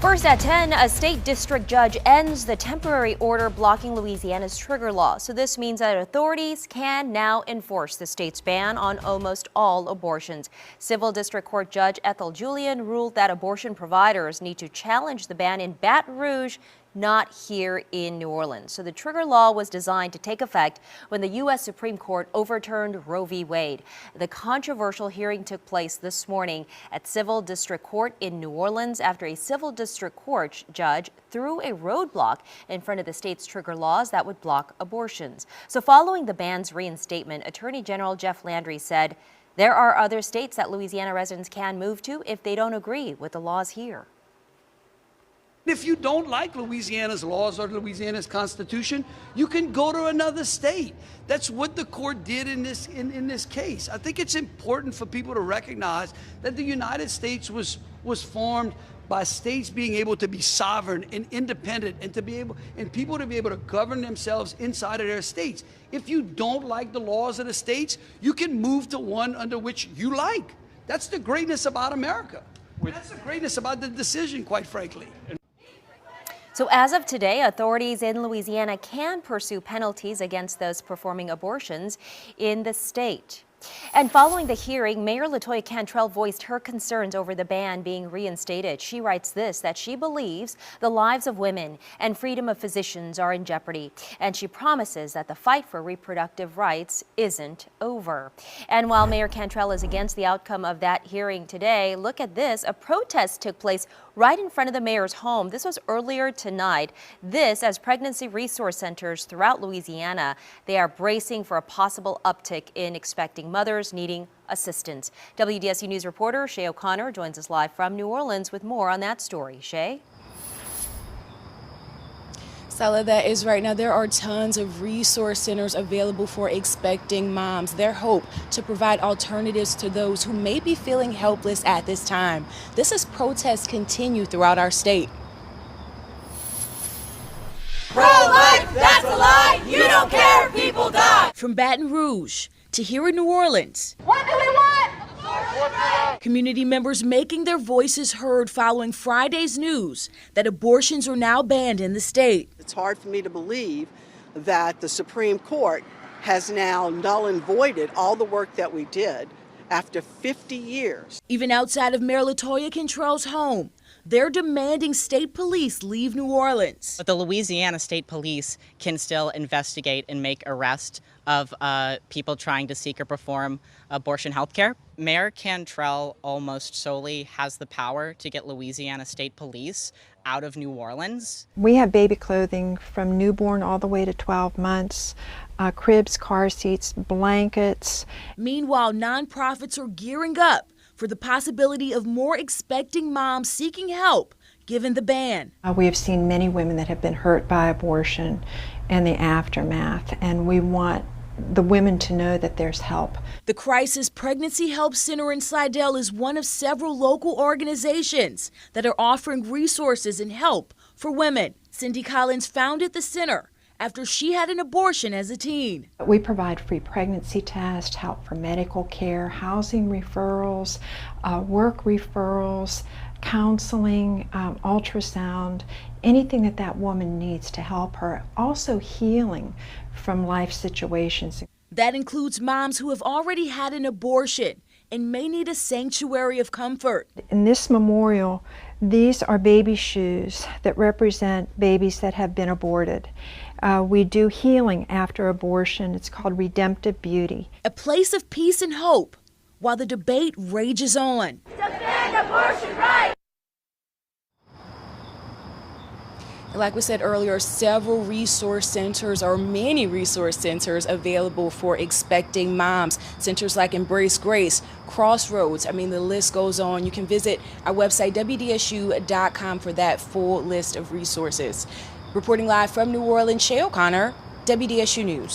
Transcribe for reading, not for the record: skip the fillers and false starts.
First at 10, a state district judge ends the temporary order blocking Louisiana's trigger law. So this means that authorities can now enforce the state's ban on almost all abortions. Civil District Court Judge Ethel Julian ruled that abortion providers need to challenge the ban in Baton Rouge, not here in New Orleans. So the trigger law was designed to take effect when the U.S. Supreme Court overturned Roe v. Wade. The controversial hearing took place this morning at Civil District Court in New Orleans after a Civil District Court judge threw a roadblock in front of the state's trigger laws that would block abortions. So following the ban's reinstatement, Attorney General Jeff Landry said there are other states that Louisiana residents can move to if they don't agree with the laws here. If you don't like Louisiana's laws or Louisiana's Constitution, you can go to another state. That's what the court did in this case. I think it's important for people to recognize that the United States was formed by states being able to be sovereign and independent and people to be able to govern themselves inside of their states. If you don't like the laws of the states, you can move to one under which you like. That's the greatness about America. That's the greatness about the decision, quite frankly. So as of today, authorities in Louisiana can pursue penalties against those performing abortions in the state. And following the hearing, Mayor LaToya Cantrell voiced her concerns over the ban being reinstated. She writes this, that she believes the lives of women and freedom of physicians are in jeopardy. And she promises that the fight for reproductive rights isn't over. And while Mayor Cantrell is against the outcome of that hearing today, look at this. A protest took place right in front of the mayor's home. This was earlier tonight. This as pregnancy resource centers throughout Louisiana, they are bracing for a possible uptick in expecting mothers needing assistance. WDSU News reporter Shay O'Connor joins us live from New Orleans with more on that story. Shay? Stella, that is right. Now, there are tons of resource centers available for expecting moms. Their hope to provide alternatives to those who may be feeling helpless at this time. This as protests continue throughout our state. Pro-life, that's a lie. You don't care if people die. From Baton Rouge to here in New Orleans. What do we want? Community members making their voices heard following Friday's news that abortions are now banned in the state. It's hard for me to believe that the Supreme Court has now null and voided all the work that we did after 50 years. Even outside of Mayor LaToya Cantrell's home, they're demanding state police leave New Orleans. But the Louisiana State Police can still investigate and make arrests of people trying to seek or perform abortion health care. Mayor Cantrell almost solely has the power to get Louisiana State Police out of New Orleans. We have baby clothing from newborn all the way to 12 months, cribs, car seats, blankets. Meanwhile, nonprofits are gearing up for the possibility of more expecting moms seeking help given the ban. We have seen many women that have been hurt by abortion and the aftermath, and we want the women to know that there's help. The Crisis Pregnancy Help Center in Slidell is one of several local organizations that are offering resources and help for women. Cindy Collins founded the center after she had an abortion as a teen. We provide free pregnancy tests, help for medical care, housing referrals, work referrals, counseling, ultrasound, anything that that woman needs to help her. Also healing from life situations. That includes moms who have already had an abortion and may need a sanctuary of comfort. In this memorial, these are baby shoes that represent babies that have been aborted. We do healing after abortion. It's called Redemptive Beauty. A place of peace and hope while the debate rages on. Defend abortion rights. Like we said earlier, several resource centers or many resource centers available for expecting moms. Centers like Embrace Grace, Crossroads, I mean, the list goes on. You can visit our website, WDSU.com, for that full list of resources. Reporting live from New Orleans, Shay O'Connor, WDSU News.